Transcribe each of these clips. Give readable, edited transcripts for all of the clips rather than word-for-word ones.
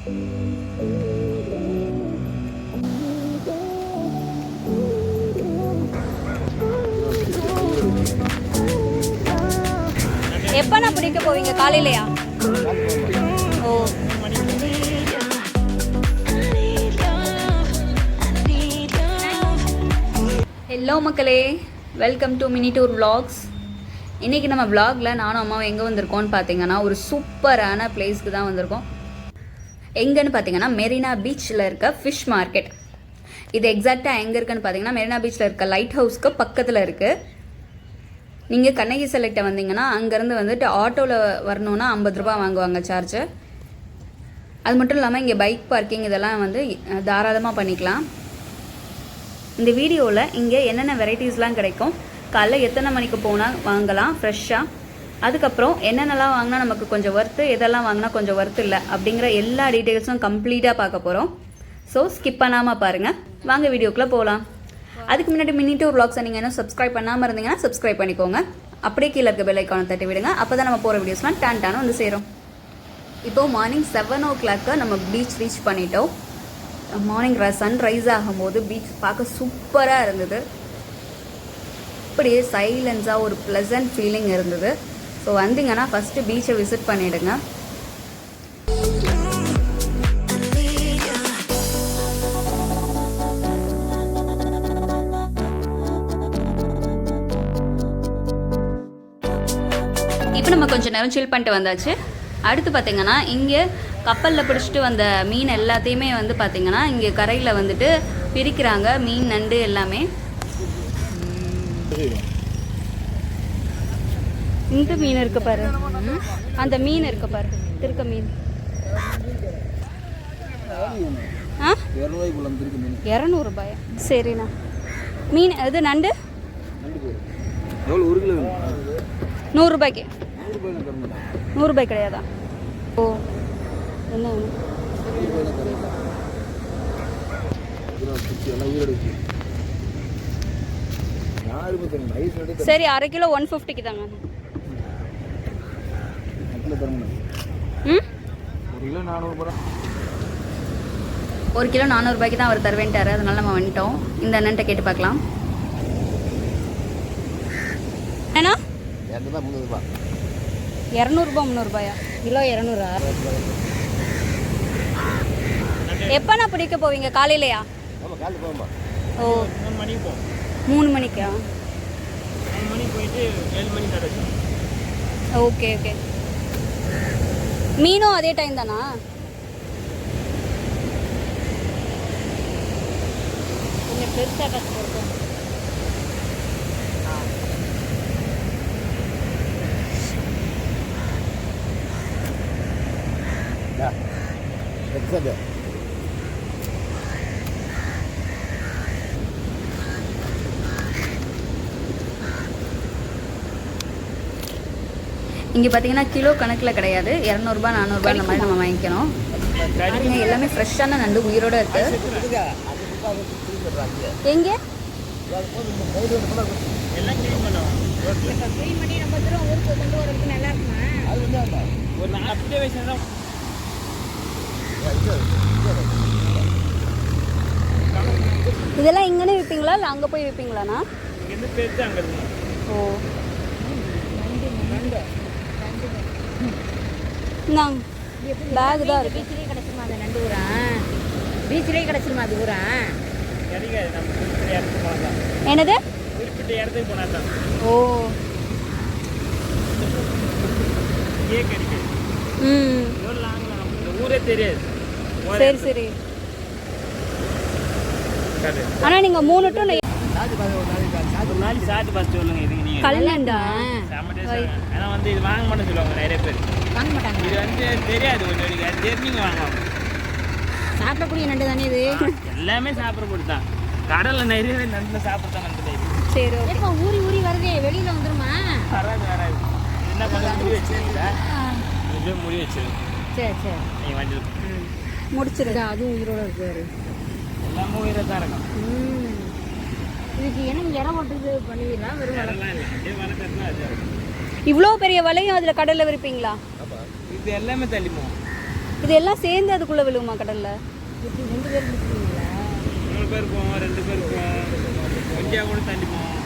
எப்பண்ணா பிடிக்க போவீங்க? காலையிலையா? ஓ, ஹலோ மக்களே, welcome to mini tour vlogs. இன்றைக்கி நம்ம vlogல நானும் அம்மாவும் எங்கே வந்திருக்கோம்னு பார்த்தீங்கன்னா ஒரு சூப்பரான பிளேஸ்க்கு தான் வந்திருக்கோம். எங்கன்னு பார்த்தீங்கன்னா மெரினா பீச்சில் இருக்க ஃபிஷ் மார்க்கெட். இது எக்ஸாக்டாக எங்கே இருக்குன்னு பார்த்தீங்கன்னா மெரினா பீச்சில் இருக்க லைட் ஹவுஸ்க்கு பக்கத்தில் இருக்குது. நீங்கள் கண்ணகி செலக்டை வந்தீங்கன்னா அங்கேருந்து வந்துட்டு ஆட்டோவில் வரணுன்னா 50 ரூபா வாங்குவாங்க சார்ஜு. அது மட்டும் இல்லாமல் இங்கே பைக் பார்க்கிங் இதெல்லாம் வந்து தாராளமாக பண்ணிக்கலாம். இந்த வீடியோவில் இங்கே என்னென்ன வெரைட்டிஸ்லாம் கிடைக்கும், காலைல எத்தனை மணிக்கு போனால் வாங்கலாம் ஃப்ரெஷ்ஷாக, அதுக்கப்புறம் என்னென்னலாம் வாங்கினா நமக்கு கொஞ்சம் ஒர்த்து, எதெல்லாம் வாங்கினா கொஞ்சம் ஒர்த்து இல்லை அப்படிங்கிற எல்லா டீட்டெயில்ஸும் கம்ப்ளீட்டாக பார்க்க போகிறோம். ஸோ ஸ்கிப் பண்ணாமல் பாருங்கள். வாங்க வீடியோக்குள்ளே போகலாம். அதுக்கு முன்னாடி மினி டூர் vlogs நீங்கள் இன்னும் சப்ஸ்கிரைப் பண்ணாமல் இருந்தீங்கன்னா சப்ஸ்கிரைப் பண்ணிக்கோங்க. அப்படியே கீழே இருக்க பெல் ஐக்கானை தட்டி விடுங்க. அப்போ தான் நம்ம போகிற வீடியோஸ்லாம் டான்னு வந்து சேரும். இப்போது மார்னிங் 7 o'clock நம்ம பீச் ரீச் பண்ணிட்டோம். மார்னிங் சன்ரைஸ் ஆகும்போது பீச் பார்க்க சூப்பராக இருந்தது. அப்படியே சைலன்ஸாக ஒரு ப்ளசன்ட் ஃபீலிங் இருந்தது. ஸோ வந்தீங்கன்னா ஃபஸ்ட்டு பீச்சை விசிட் பண்ணிவிடுங்க. இப்போ நம்ம கொஞ்சம் நேரம் சில் பண்ணிட்டு வந்தாச்சு. அடுத்து பார்த்திங்கன்னா இங்கே கப்பலில் பிடிச்சிட்டு வந்த மீன் எல்லாத்தையுமே வந்து பார்த்திங்கன்னா இங்கே கரையில் வந்துட்டு பிரிக்கிறாங்க. மீன், நண்டு எல்லாமே. இந்த மீன் இருக்கு பாரு, அந்த மீன் இருக்கு பாரு, திருக்க மீன். 200 ரூபாயா? சரிண்ணா. மீன் அது நண்டு 100 ரூபாய்க்கு. 100 ரூபாய் கிடையாதா? ஓ, என்ன சரி, 1/2 கிலோ 150க்கு தாங்க. ஒரு கிலோ 400 ரூபாய்க்கு தான் அவர் தருவேன்ட்டாரு. அதனால நம்ம வந்துட்டோம். இந்த அண்ணன்ட்ட கேட்டு பார்க்கலாம். ஏன்னா 200 ரூபா 300 ரூபாயா? கிலோ 200. எப்பண்ணா பிடிக்க போவீங்க? காலையிலையா? ஓ, 3 மணிக்கா? Okay okay. மீனும் அதே டைம் தானா? கொஞ்சம் பெருசாக கஷ்டம். இங்கே பார்த்தீங்கன்னா கிலோ கணக்கில் கிடையாது, 200 ரூபா 400 ரூபாய் அந்த மாதிரி நம்ம வாங்கிக்கணும். எல்லாமே ஃப்ரெஷ்ஷான நண்டு உயிரோடு இருக்குது. எங்கே இதெல்லாம் இங்கன்னு விற்பீங்களா இல்லை அங்கே போய் விற்பீங்களாண்ணா? ஓ, இந்தாங்க பேக் தான் இருக்குது. பீச்சிலே கிடச்சிருமா அந்த நண்டு? ஊரா பீச்சிலே கிடச்சிருமா அது? ஊரா என்னது? ஓ, ஊரே தெரியாது. சரி சரி. ஆனால் நீங்கள் 3 டு கல்லண்டா வந்து இது வாங்க மாட்டேன்னு சொல்லுவாங்க நிறைய பேர். வாங்க மாட்டாங்க. இது வந்து தெரியாது. கொஞ்சம் தெரிஞ்சுங்க வாங்குவாங்க. சாப்பிடக்கூடிய நண்டு தானே இது? எல்லாமே சாப்பிடக்கூடிய தான். கடலில் நிறைய நண்டு சாப்பிட்தான் நண்டு. சரி, இப்போ ஊறி ஊறி வருதே, வெளியில் வந்துருமா? வராது வராது. என்ன கொஞ்சம் முடி வச்சுருக்கீங்களா? கொஞ்சம் முடி வச்சிருக்கு. சரி சரி, நீங்கள் வண்டி முடிச்சிருக்கா? அதுவும் உயிரோட இருக்காரு. எல்லாமே உயிரை தான் இருக்கும். இதுக்கு என்ன இற போட்டு பண்ணிடலாம்? வெறும் வளர்க்குறதுனா அது இவ்வளோ பெரிய வலையும் அதில் கடலில் விற்பீங்களா? இது எல்லாமே தள்ளிப்போம். இது எல்லாம் சேர்ந்து அதுக்குள்ளே விழுகுமா கடலில்? 3 பேர் போவோம், 2 பேர் போவோம், கொஞ்சம் கூட தண்ணி போவோம்.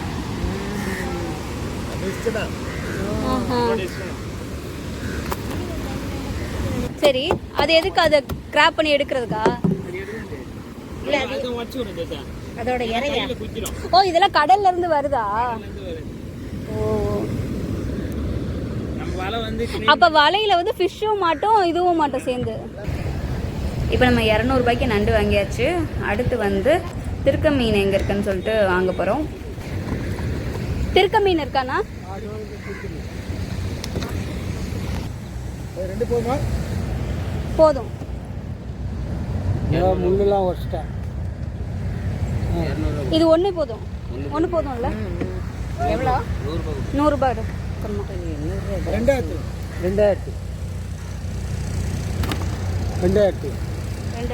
சரி, அது எதுக்கு அதை கிராப் பண்ணி எடுக்கிறதுக்கா? அதோட இறையா? ஓ, இதெல்லாம் கடல்ல இருந்து வருதா? ஓ, அப்ப வலையில வந்து ஃபிஷ்ஷும் மாட்டோம் இதுவும் மாட்டோம் சேர்ந்து. இப்போ நம்ம 200 ரூபாய்க்கு நண்டு வாங்கியாச்சு. அடுத்து வந்து திருக்க மீன் எங்கே இருக்குன்னு சொல்லிட்டு வாங்க போகிறோம். திருக்க மீன் இருக்காண்ணா? போதும். முள்ளெல்லாம் உடச்சிட்டேன். இது ஒன்று போதும். ஒன்று போதும்ல? எவ்வளோ? 100 ரூபாய். 2000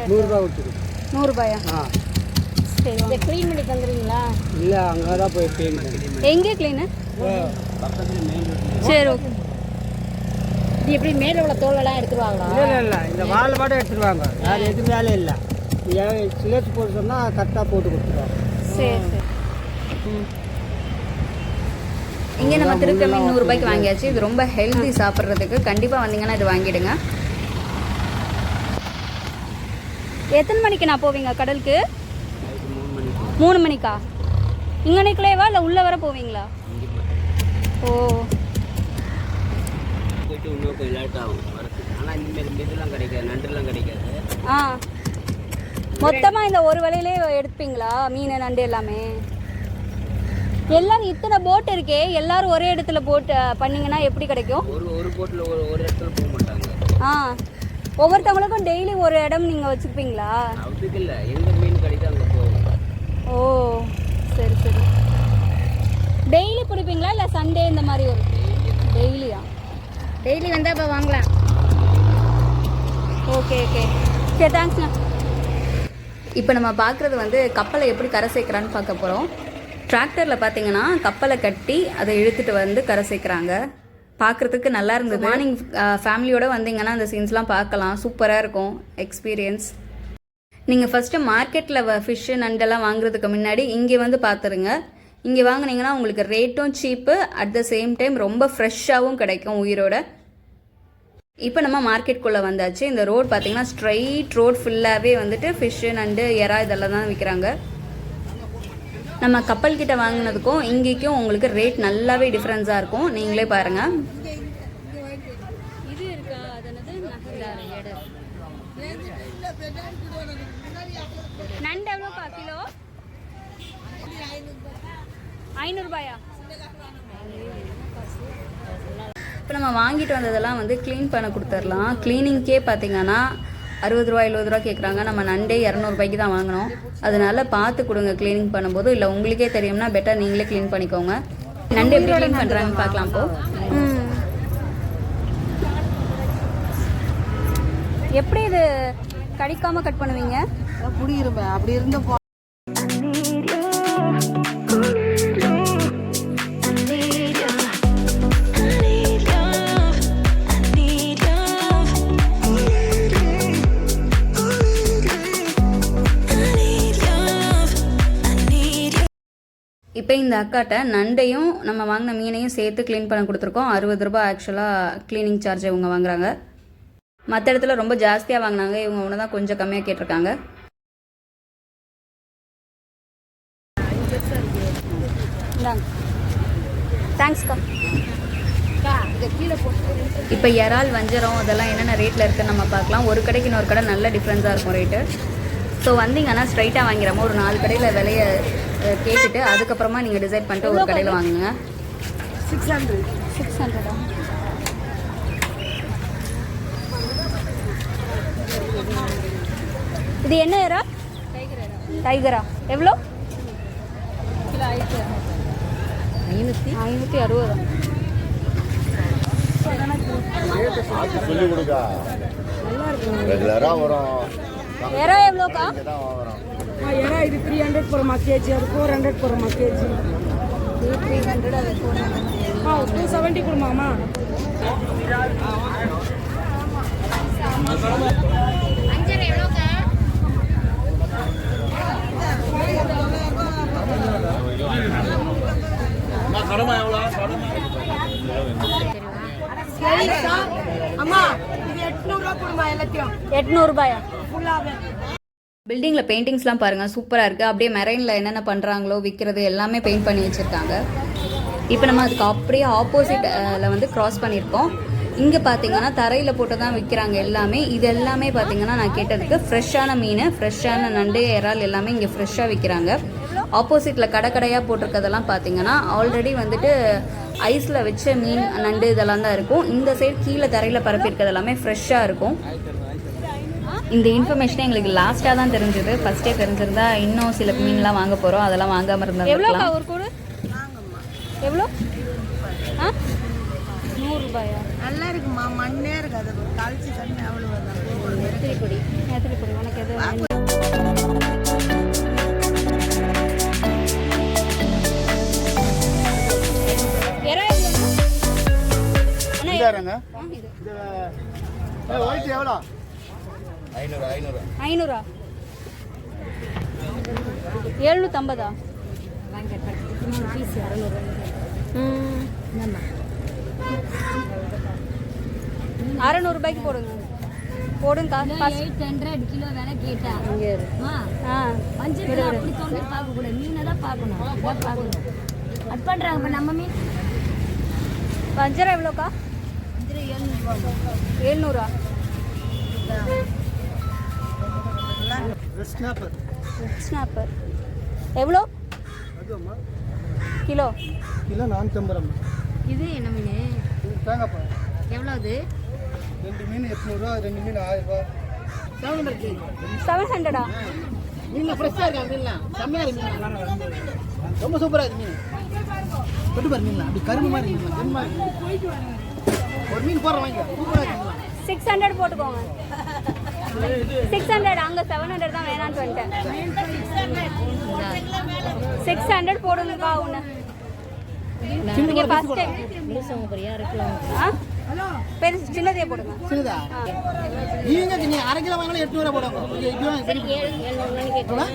100 ரூபாய் கொடுத்துரு. 100 ரூபாயா? சரி, க்ளீன் பண்ணி தந்துடுவீங்களா? இல்லை, அங்கே தான் போய் க்ளீன் பண்ணி. எங்கே க்ளீனு? சரி, ஓகே. இது எப்படி மேலே உள்ள தோலெல்லாம் எடுத்துருவாங்களா? இல்லை, இந்த வால் மட்டும் எடுத்துருவாங்க. வேறு எதுவும் வேலை இல்லை. சிலேட் போட்டு சொன்னால் கரெக்டாக போட்டு கொடுத்துருவாங்க. சரி சரி. இங்கே நம்ம திருக்க மீன் 100 ரூபாய்க்கு வாங்கியாச்சு. இது ரொம்ப ஹெல்தி சாப்பிட்றதுக்கு. கண்டிப்பாக வந்தீங்கன்னா இது வாங்கிடுங்க. எத்தனை மணிக்கு நான் போவீங்க கடலுக்கு? 3 மணிக்கா? இங்கனைக்குள்ளேவா இல்லை உள்ளே வர போவீங்களா? ஓ, ஆ, மொத்தமாக இந்த ஒரு வலையிலே எடுப்பீங்களா மீன் நண்டு எல்லாமே? எல்லாரும் இத்தனை போட் இருக்கே, எல்லாரும் ஒரே இடத்துல போட் பண்ணீங்கன்னா எப்படி கிடைக்கும்? ஒரு போட்டில் ஒரு இடத்துல போக மாட்டாங்க. ஆ, ஒவ்வொருத்தவங்களுக்கும் டெய்லி ஒரு இடம் நீங்கள் வச்சுருப்பீங்களா? அதுக்கு இல்லை, எங்கே மீன் கிடைக்கும் அங்கே போவோம். ஓ, சரி சரி. டெய்லி பிடிப்பீங்களா இல்லை சண்டே இந்த மாதிரி? ஒரு டெய்லியா? டெய்லி வந்தால் இப்போ வாங்கலாம். ஓகே ஓகே, சரி, தேங்க்ஸ்ண்ணா. இப்போ நம்ம பார்க்குறது வந்து கப்பலை எப்படி கரை சேர்க்குறான்னு பார்க்க போகிறோம். டிராக்டரில் பார்த்தீங்கன்னா கப்பலை கட்டி அதை இழுத்துட்டு வந்து கரை சேர்க்குறாங்க. பார்க்குறதுக்கு நல்லா இருந்தது. மார்னிங் ஃபேமிலியோடு வந்தீங்கன்னா அந்த சீன்ஸ்லாம் பார்க்கலாம். சூப்பராக இருக்கும் எக்ஸ்பீரியன்ஸ். நீங்கள் ஃபஸ்ட்டு மார்க்கெட்டில் ஃபிஷ்ஷு நண்டெல்லாம் வாங்குறதுக்கு முன்னாடி இங்கே வந்து பார்த்துருங்க. இங்கே வாங்கினீங்கன்னா உங்களுக்கு ரேட்டும் சீப்பு, அட் த சேம் டைம் ரொம்ப ஃப்ரெஷ்ஷாகவும் கிடைக்கும் உயிரோட. இப்போ நம்ம மார்க்கெட்டுக்குள்ளே வந்தாச்சு. இந்த ரோட் பார்த்தீங்கன்னா ஸ்ட்ரைட் ரோட் ஃபுல்லாகவே வந்துட்டு ஃபிஷ்ஷு நண்டு எறா இதெல்லாம் தான் விற்கிறாங்க. நம்ம கப்பல் கிட்ட வாங்கினதுக்கும் இங்கேக்கும் உங்களுக்கு ரேட் நல்லாவே டிஃப்ரென்ஸாக இருக்கும். நீங்களே பாருங்கள். இது இருக்கா? நண்டு எவ்வளோப்பா கிலோ? 500 ரூபாயா? இப்போ நம்ம வாங்கிட்டு வந்ததெல்லாம் வந்து க்ளீன் பண்ண கொடுத்துடலாம். க்ளீனிங்க்கே பார்த்தீங்கன்னா 60 ரூபா 70 ரூபா கேட்குறாங்க. நம்ம நண்டே 200 ரூபாய்க்கு தான் வாங்கினோம். அதனால பார்த்து கொடுங்க க்ளீனிங் பண்ணும்போது. இல்லை உங்களுக்கே தெரியும்னா பெட்டர் நீங்களே க்ளீன் பண்ணிக்கோங்க. நண்டு எப்படி க்ளீன் பண்ணுறாங்கன்னு பார்க்கலாம். இப்போ எப்படி இது கடிக்காமல் கட் பண்ணுவீங்க? புடியிருப்பேன் அப்படி இருந்தப்போ. இப்போ இந்த அக்காட்ட நண்டையும் நம்ம வாங்கின மீனையும் சேர்த்து க்ளீன் பண்ண கொடுத்துருக்கோம். 60 ரூபா ஆக்சுவலாக க்ளீனிங் சார்ஜ் இவங்க வாங்குறாங்க. மற்ற இடத்துல ரொம்ப ஜாஸ்தியாக வாங்கினாங்க. இவங்க ஒன்று தான் கொஞ்சம் கம்மியாக கேட்டிருக்காங்க. தேங்க்ஸ்க்கா. இப்போ இறால் வஞ்சரம் அதெல்லாம் என்னென்ன ரேட்டில் இருக்குன்னு நம்ம பார்க்கலாம். ஒரு கடைக்கு இன்னொரு கடை நல்ல டிஃப்ரென்ஸாக இருக்கும் ரேட்டு. ஸோ வந்தீங்கன்னா ஸ்ட்ரைட்டாக வாங்கிறாமல் ஒரு 4 கடையில் விலையை கேட்டுட்டு அதுக்கப்புறமா நீங்கள் டிசைட் பண்ணிட்டு ஒரு கடையில் வாங்குங்க. 600 இது என்ன ஏரா? டைகரா எவ்வளோ? 560. சொல்லி கொடுக்கா ரெகுலரா வரும். எறா எவ்வளோக்கா? எறா இது 300 போகிறோமா கேஜி, அது 400 போகிறோமா கேஜி. 300 அது 400. 270 கொடுமாமா. ₹800 பில்டிங்கில் பெயிண்டிங்ஸ்லாம் பாருங்கள் சூப்பராக இருக்குது. அப்படியே மெரைனில் என்னென்ன பண்ணுறாங்களோ விற்கிறது எல்லாமே பெயிண்ட் பண்ணி வச்சுருக்காங்க. இப்போ நம்ம அதுக்கு அப்படியே ஆப்போசிட்டில் வந்து க்ராஸ் பண்ணியிருக்கோம். இங்கே பார்த்தீங்கன்னா தரையில் போட்டு தான் விற்கிறாங்க எல்லாமே. இது எல்லாமே பார்த்தீங்கன்னா நான் கேட்டதுக்கு ஃப்ரெஷ்ஷான மீன், ஃப்ரெஷ்ஷான நண்டு, இறால் எல்லாமே இங்கே ஃப்ரெஷ்ஷாக விற்கிறாங்க. ஆப்போசிட்டில் கடையாக போட்டிருக்கிறதெல்லாம் பார்த்தீங்கன்னா ஆல்ரெடி வந்துட்டு ஐஸில் வச்ச மீன், நண்டு இதெல்லாம் தான் இருக்கும். இந்த சைடு கீழே தரையில் பரப்பியிருக்கிறது எல்லாமே ஃப்ரெஷ்ஷாக இருக்கும். இந்த இன்ஃபர்மேஷனே எங்களுக்கு லாஸ்ட்டாக தான் தெரிஞ்சது. ஃபஸ்ட்டே தெரிஞ்சிருந்தா இன்னும் சில மீன்லாம் வாங்க போகிறோம், அதெல்லாம் வாங்காமல் இருந்தாங்க. எவ்வளோ ஒரு கூடு? எவ்வளோ? ஆ ₹100. நல்லா இருக்குமா, மண்ணே இருக்காது, கழிச்சு தண்ணி அவ்வளோ எத்திரி பொடி உனக்கு எது எவ்வளோ? 500 750 ₹600 போடுங்க. போடுங்க. 800 கிலோ வேலை கேட்டா அப்படி தோண்டி பார்க்க கூடாது, மீனை தான் பார்க்கணும். இதான் பார்க்கணும். கட் பண்றாங்க. இப்போ நம்ம மீன் வஞ்சரம் எவ்வளோக்கா? 700 ஸ்னாப்பர் எவ்வளோ கிலோ? கிலோ 450. இது என்ன மீன்? தேங்காய் எவ்வளோ அது? 2 மீன் ₹800, 2 மீன் ₹1000. 700 மீன் ஃப்ரெஷ்ஷாக இருக்கா? மீன்லாம் செம்மையாக இருக்கு. மீன் ரொம்ப சூப்பராக இருக்கு. மீன் கொண்டு பாரு, மீன்லாம் அப்படி கரும்பு மாதிரி இருக்கு. ஒரு மீன் போடுற வாங்க, சூப்பராக இருக்கு. 600 போட்டுக்கோங்க. 600. அங்கே 700 தான் வேணான்னு வந்துட்டேன். 600 போடுங்கக்கா. ஒன்று நீங்கள் ஃபஸ்ட் டைம் பெருசு சின்னதே போடுங்க. சின்னதா? நீங்கள் நீ அரை கிலோ வாங்கினா ₹800 போடுங்க.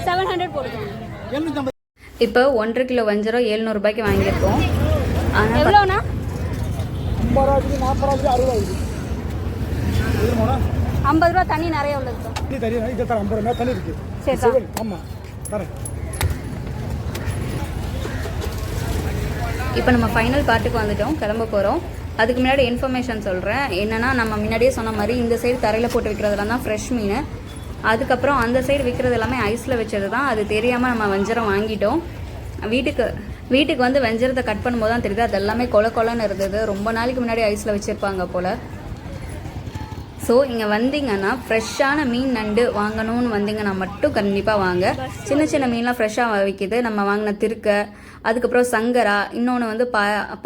700 போடுங்க. 750. இப்போ 1.5 கிலோ வஞ்சரம் ₹700 வாங்கியிருக்கோம். ஆனால் எவ்வளோண்ணா? 50 40 60 ₹50 தண்ணி நிறைய உள்ளது. தண்ணி இருக்கு. சரி. ஆமாம் தரேன். இப்போ நம்ம ஃபைனல் பார்ட்டுக்கு வந்துட்டோம், கிளம்ப போகிறோம். அதுக்கு முன்னாடி இன்ஃபர்மேஷன் சொல்கிறேன். என்னென்னா நம்ம முன்னாடியே சொன்ன மாதிரி இந்த சைடு தரையில் போட்டு விற்கிறதுலாம் தான் ஃப்ரெஷ் மீன். அதுக்கப்புறம் அந்த சைடு விற்கிறது எல்லாமே ஐஸில் வச்சது தான். அது தெரியாமல் நம்ம வஞ்சரம் வாங்கிட்டோம். வீட்டுக்கு வந்து வஞ்சரத்தை கட் பண்ணும்போது தான் தெரியுது அது எல்லாமே கொலன்னு இருந்தது. ரொம்ப நாளைக்கு முன்னாடி ஐஸில் வச்சுருப்பாங்க போல். ஸோ இங்கே வந்தீங்கன்னா ஃப்ரெஷ்ஷான மீன், நண்டு வாங்கணும்னு வந்தீங்கன்னா மட்டும் கண்டிப்பாக வாங்க. சின்ன சின்ன மீன்லாம் ஃப்ரெஷ்ஷாக விற்கிது. நம்ம வாங்கின திருக்க, அதுக்கப்புறம் சங்கரா, இன்னொன்று வந்து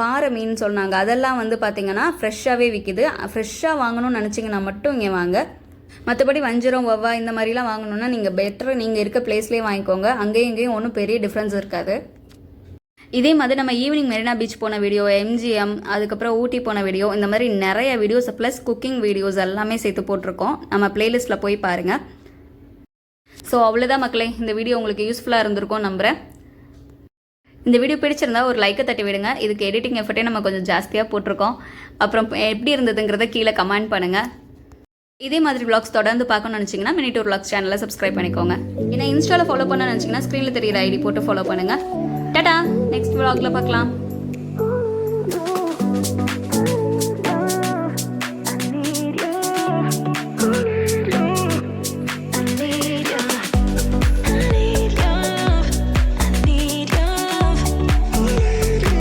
பாறை மீன் சொன்னாங்க, அதெல்லாம் வந்து பார்த்திங்கன்னா ஃப்ரெஷ்ஷாகவே விற்கிது. ஃப்ரெஷ்ஷாக வாங்கணும்னு நினச்சிங்கன்னா மட்டும் இங்கே வாங்க. மற்றபடி வஞ்சரம், வவ்வா இந்த மாதிரிலாம் வாங்கணுன்னா நீங்கள் பெட்டர் நீங்கள் இருக்க பிளேஸ்லேயே வாங்கிக்கோங்க. அங்கேயும் இங்கேயும் ஒன்றும் பெரிய டிஃப்ரென்ஸ் இருக்காது. இதே மாதிரி நம்ம ஈவினிங் மெரினா பீச் போன வீடியோ, எம்ஜிஎம், அதுக்கப்புறம் ஊட்டி போன வீடியோ, இந்த மாதிரி நிறைய வீடியோஸ் ப்ளஸ் குக்கிங் வீடியோஸ் எல்லாமே சேர்த்து போட்டிருக்கோம். நம்ம பிளேலிஸ்ட்டில் போய் பாருங்கள். ஸோ அவ்வளோதான் மக்களே, இந்த வீடியோ உங்களுக்கு யூஸ்ஃபுல்லாக இருந்திருக்கும் நம்புகிறேன். இந்த வீடியோ பிடிச்சிருந்தா ஒரு லைக்கை தட்டி விடுங்க. இதுக்கு எடிட்டிங் எஃபர்ட்டே நம்ம கொஞ்சம் ஜாஸ்தியாக போட்டிருக்கோம். அப்புறம் எப்படி இருந்ததுங்கிறத கீழே கமெண்ட் பண்ணுங்கள். இதே மாதிரி vlogs தொடர்ந்து பார்க்கணும்னு நினச்சிங்கன்னா மினிடூர் vlogs சேனலை சப்ஸ்கிரைப் பண்ணிக்கோங்க. ஏன்னா இன்ஸ்டாவில் ஃபாலோ பண்ண நினச்சிங்கன்னா ஸ்க்ரீனில் தெரியிற ஐடி போட்டு ஃபாலோ பண்ணுங்கள். டாடா, நெக்ஸ்ட் vlogல பார்க்கலாம்.